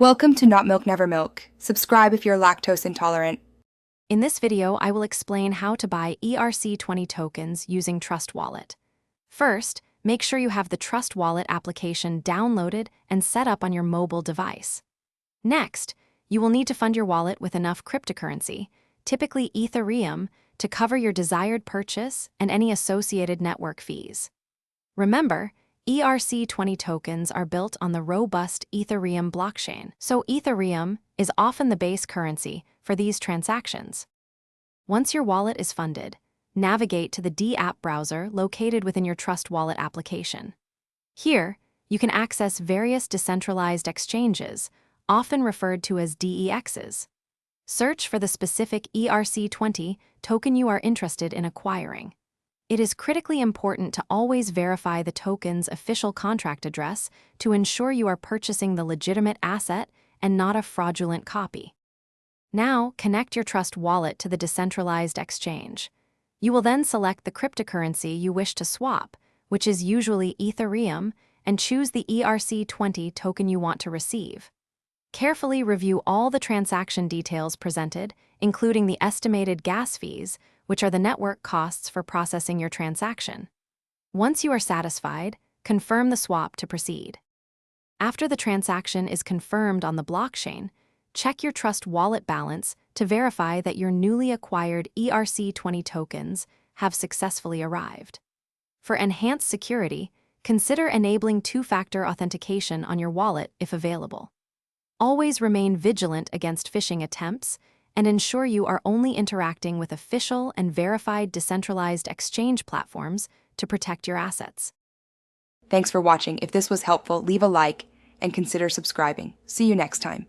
Welcome to Not Milk Never Milk. Subscribe if you're lactose intolerant. In this video, I will explain how to buy ERC20 tokens using Trust Wallet. First, make sure you have the Trust Wallet application downloaded and set up on your mobile device. Next, you will need to fund your wallet with enough cryptocurrency, typically Ethereum, to cover your desired purchase and any associated network fees. Remember, ERC20 tokens are built on the robust Ethereum blockchain, so Ethereum is often the base currency for these transactions. Once your wallet is funded, navigate to the D-App browser located within your Trust Wallet application. Here, you can access various decentralized exchanges, often referred to as DEXs. Search for the specific ERC20 token you are interested in acquiring. It is critically important to always verify the token's official contract address to ensure you are purchasing the legitimate asset and not a fraudulent copy. Now, connect your Trust Wallet to the decentralized exchange. You will then select the cryptocurrency you wish to swap, which is usually Ethereum, and choose the ERC20 token you want to receive. Carefully review all the transaction details presented, including the estimated gas fees, which are the network costs for processing your transaction. Once you are satisfied, confirm the swap to proceed. After the transaction is confirmed on the blockchain, check your Trust Wallet balance to verify that your newly acquired ERC20 tokens have successfully arrived. For enhanced security, consider enabling two-factor authentication on your wallet if available. Always remain vigilant against phishing attempts and ensure you are only interacting with official and verified decentralized exchange platforms to protect your assets. Thanks for watching. If this was helpful, leave a like and consider subscribing. See you next time.